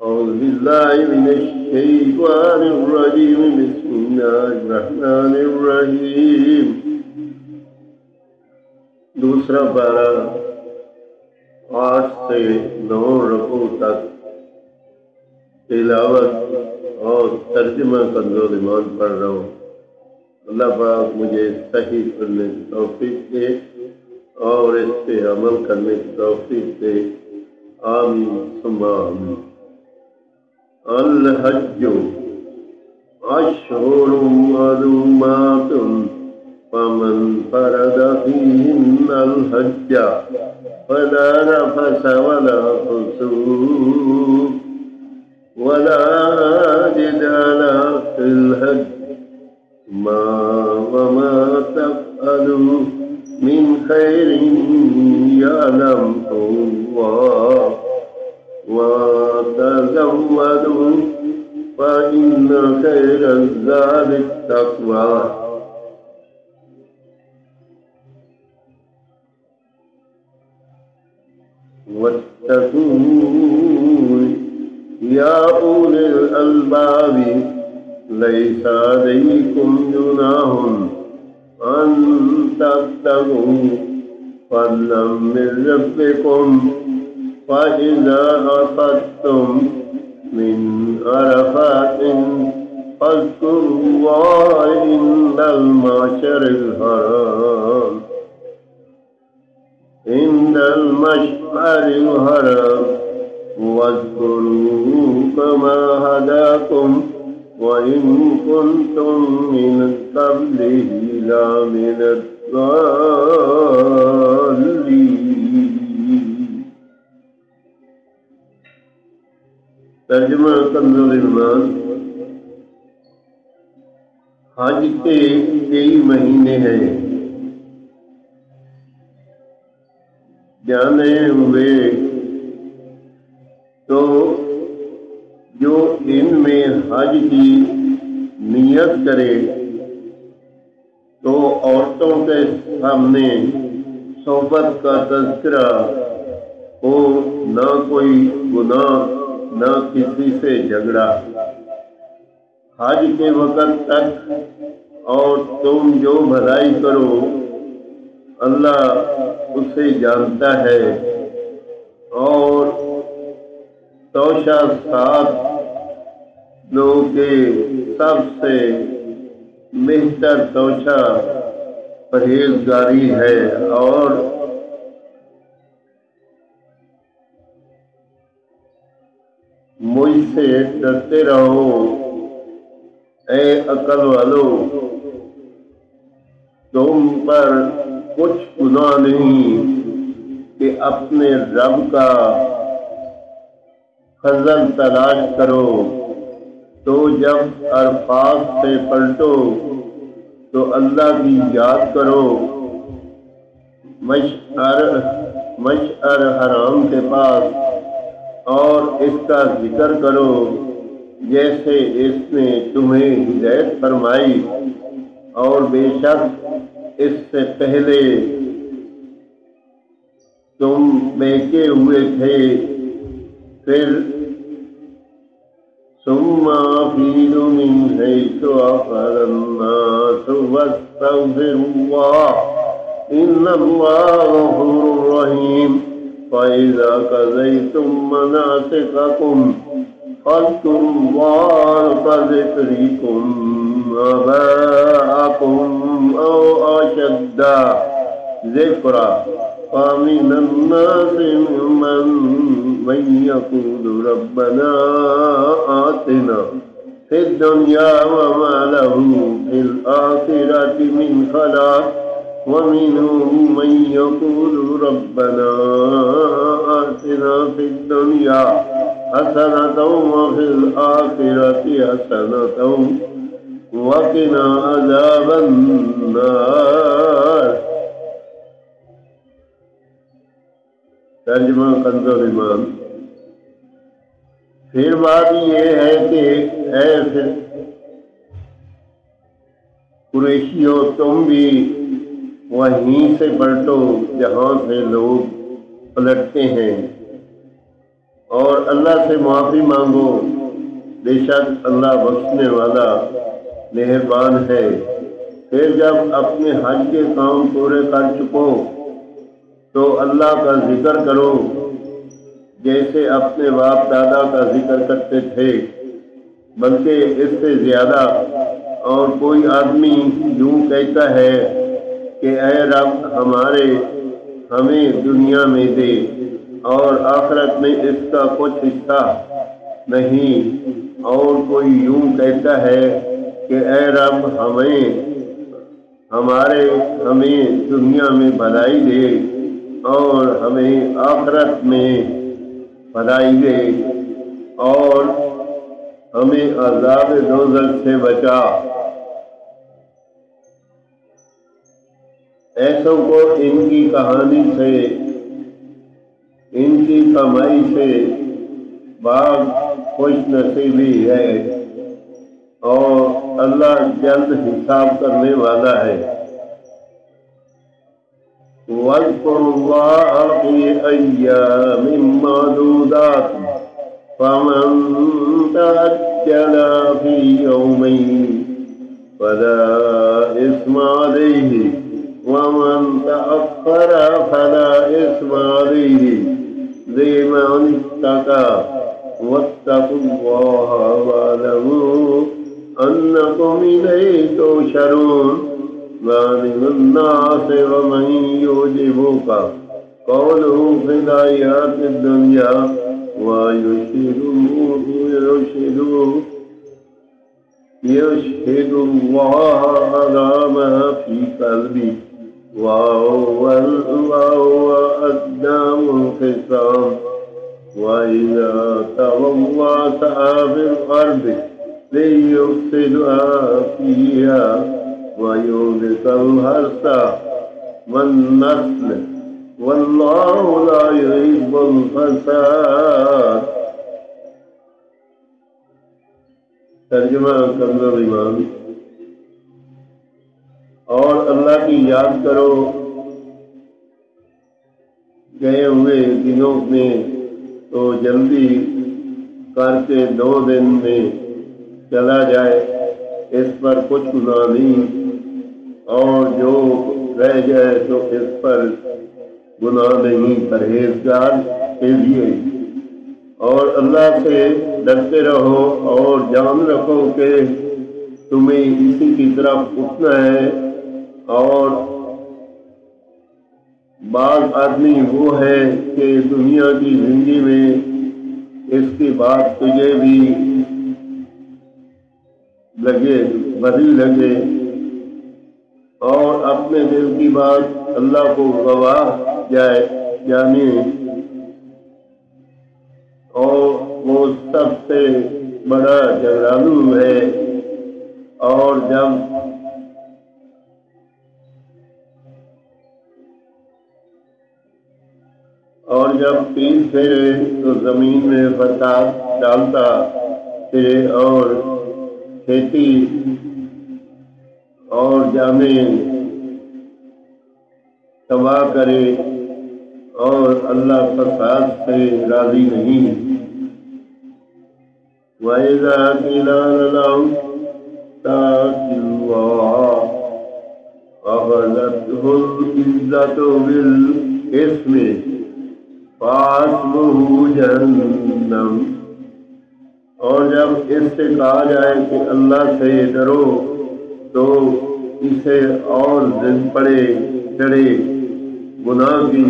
أعوذ بالله من الشيطان الرجيم بسم الله الرحمن الرحيم دوسرا پارہ 8 سے 9 رکوع تک تلاوت اور ترجمہ کنز ایمان پڑھ رہا ہوں۔ اللہ پاک مجھے صحیح پڑھنے کی توفیق دے اور اس پہ عمل کرنے کی توفیق دے، آمین ثم آمین۔ الحج اشہر معلومات فمن فرض فیہن الحج فلا رفث ولا فسوق ولا جدال فی الحج وما تفعلوا من خیر یعلمہ اللہ وتزودوا فإن خير الزاد التقوى۔ واتقوا يا أولي الألباب ليس عليكم جناح أن تبتغوا فضلا من ربكم فإذا أفضتم من عرفات فاذكروا الله عند المشعر الحرام واذكروه كما هداكم وإن كنتم من قبله لمن الضالين۔ ترجمہ کنز ایمان۔ حج کے کئی مہینے ہیں، جانے ہوئے تو جو ان میں حج کی نیت کرے تو عورتوں کے سامنے صحبت کا تذکرہ ہو، نہ کوئی گناہ نہ کسی سے جھگڑا۔ حج کے وقت تک اور تم جو بھلائی کرو اللہ اسے جانتا ہے، اور توشہ 7 لوگ کے سب سے بہتر توشہ پرہیزگاری ہے، اور مجھ سے ڈرتے رہو اے عقل والو، تم پر کچھ گناہ نہیں کہ اپنے رب کا فضل تلاش کرو، تو جب عرفات سے پلٹو تو اللہ کی یاد کرو، مشعر حرام کے پاس، اور اس کا ذکر کرو جیسے اس نے تمہیں ہدایت فرمائی، اور بے شک اس سے پہلے تم بہکے ہوئے تھے، پھر ثم افیضوا من حیث افاض الناس واستغفروا اللہ ان اللہ غفور رحیم۔ فإذا قضيتم مناسككم فاذكروا الله كذكركم آباءكم أو أشد ذكرا فمن الناس من يقول ربنا آتنا في الدنيا وما له في الآخرة من خلاق ومنهم من يقول ربنا آتنا في الدنيا حسنة وفي الآخرة حسنة وقنا عذاب النار۔ ترجمہ کنز ایمان۔ پھر بات یہ ہے کہ اے قریشیوں، تم بھی وہیں سے پلٹو جہاں سے لوگ پلٹتے ہیں، اور اللہ سے معافی مانگو، بے شک اللہ بخشنے والا مہربان ہے۔ پھر جب اپنے حج کے کام پورے کر چکو تو اللہ کا ذکر کرو جیسے اپنے باپ دادا کا ذکر کرتے تھے، بلکہ اس سے زیادہ۔ اور کوئی آدمی یوں کہتا ہے کہ اے رب ہمیں دنیا میں دے اور آخرت میں اس کا کچھ حصہ نہیں، اور کوئی یوں کہتا ہے کہ اے رب ہمیں دنیا میں بھلائی دے اور ہمیں آخرت میں بھلائی دے اور ہمیں عذاب دوزخ سے بچا۔ ایسوں کو ان کی کہانی سے، ان کی کمائی سے باغ خوش نصیبی ہے، اور اللہ جلد حساب کرنے والا ہے۔ وَاذْكُرُوا اللَّهَ فِي أَيَّامٍ مَّعْدُودَاتٍ فَمَن تَعَجَّلَ فِي يَوْمَيْنِ فَلَا إِثْمَ عَلَيْهِ وَمَن تَأَخَّرَ فَلَا إِثْمَ عَلَيْهِ لِمَنِ اتَّقَىٰ وَاتَّقُوا اللَّهَ وَاعْلَمُوا أَنَّكُمْ إِلَيْهِ تُحْشَرُونَ۔ وَمِنَ النَّاسِ وَمَن يُعْجِبُكَ قَوْلُهُ فِي الْحَيَاةِ الدُّنْيَا وَيُشْهِدُ اللَّهَ عَلَىٰ مَا فِي قَلْبِهِ وَهُوَ أَصْدَقُ الْخِصَامِ۔ وَإِذَا تَوَلَّىٰ سَعَىٰ فِي الْأَرْضِ لِيُفْسِدَ فِيهَا وَيُهْلِكَ الْحَرْثَ وَالنَّسْلَ وَاللَّهُ لَا يُحِبُّ الْفَسَادَ۔ ترجمہ کنز ایمان۔ اور اللہ کی یاد کرو گئے ہوئے دنوں میں تو جلدی کر کے 2 دن میں چلا جائے، اس پر کچھ گناہ نہیں، اور جو رہ جائے تو اس پر گناہ نہیں پرہیزگار کے لیے۔ اور اللہ سے ڈرتے رہو اور جان رکھو کہ تمہیں اسی کی طرف اٹھنا ہے۔ اور بعض آدمی وہ ہے کہ دنیا کی زندگی میں اس کی بات تجھے بھی بری لگے اور اپنے دل کی بات اللہ کو گواہ جانے، اور وہ سب سے بڑا جھگڑالو ہے۔ اور جب تیر پھیرے تو زمین میں فساد ڈالتا پھرے اور کھیتی اور جامے تباہ کرے، اور اللہ فساد سے راضی نہیں۔ وَإِذَا قِيلَ لَهُمْ اتَّقُوا اللَّهَ أَخَذَتْهُ الْعِزَّةُ بِالْإِثْمِ فَحَسْبُهُ جَهَنَّمُ۔ اور جب اس سے کہا جائے کہ اللہ سے ڈرو تو اسے اور ضد چڑھے گناہ کی،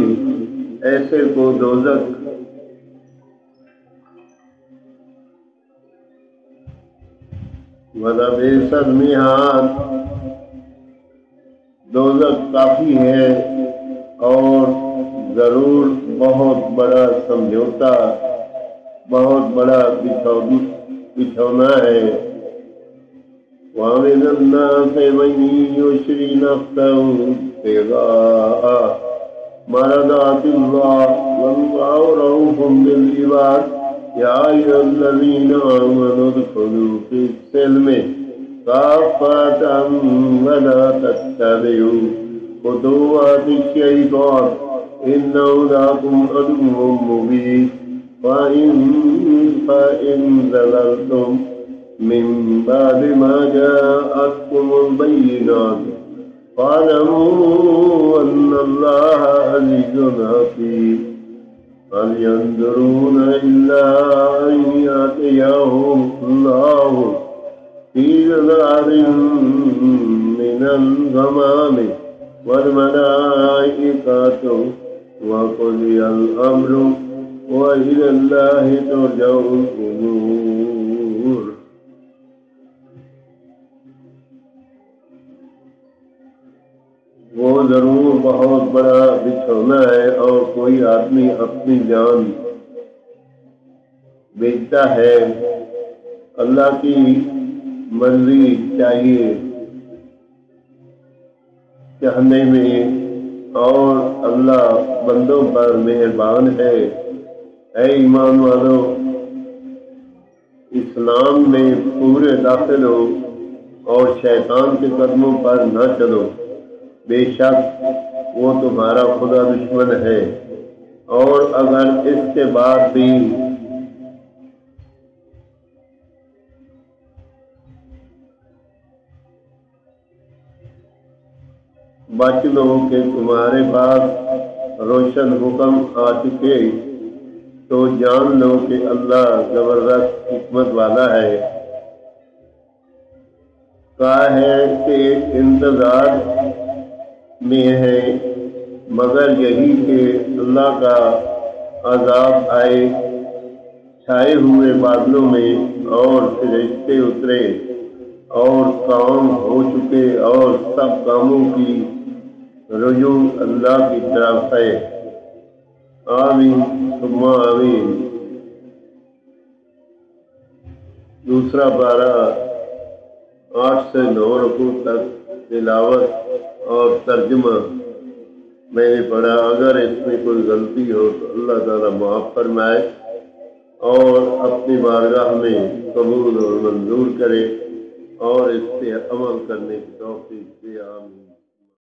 ایسے کو دوزخ وَلَبِئْسَ الْمِہَادُ، دوزخ کافی ہے اور ضرور بہت بڑا سمجھوتا، بہت بڑا بچھونا ہے۔ وَمِنَ النَّاسِ مَن يُشْرِي نَفْسَهُ ابْتِغَاءَ مَرْضَاتِ اللَّهِ وَاللَّهُ رَءُوفٌ بِالْعِبَادِ۔ يَا أَيُّهَا الَّذِينَ آمَنُوا ادْخُلُوا فِي السِّلْمِ كَافَّةً وَلَا تَتَّبِعُوا خُطُوَاتِ الشَّيْطَانِ إِنَّهُ لَكُمْ عَدُوٌّ مُّبِينٌ۔ فإن زللتم من بعد ما جاءتكم البينات فاعلموا أن الله عزيز حكيم هل ينظرون إلا أن يأتيهم الله في ظلال من الغمام والملائكة وقضي الأمر وإلى الله ترجع الأمور. وہ ضرور بہت بڑا بچھونا ہے اور کوئی آدمی اپنی جان بیچتا ہے، اللہ کی مرضی چاہیے چاہنے میں، اور اللہ بندوں پر مہربان ہے۔ اے ایمان والو، اسلام میں پورے داخل ہو اور شیطان کے قدموں پر نہ چلو، بے شک وہ تمہارا خدا دشمن ہے، اور اگر اس کے بعد بھی بچ لو کہ تمہارے پاس روشن حکم آ چکے تو جان لو کہ اللہ زبردست حکمت والا ہے۔ کہا ہے کہ انتظار میں ہے مگر یہی کہ اللہ کا عذاب آئے چھائے ہوئے بادلوں میں، اور فرشتے اترے اور کام ہو چکے اور سب کاموں کی رجوع اللہ کی طرف ہے۔ آمین ثم آمین۔ دوسرا پارہ 8 سے 9 رکوع تک تلاوت اور ترجمہ میں نے پڑھا۔ اگر اس میں کوئی غلطی ہو تو اللہ تعالیٰ معاف فرمائے اور اپنی بارگاہ میں قبول اور منظور کرے اور اس پہ عمل کرنے کی توفیق دے۔ آمین۔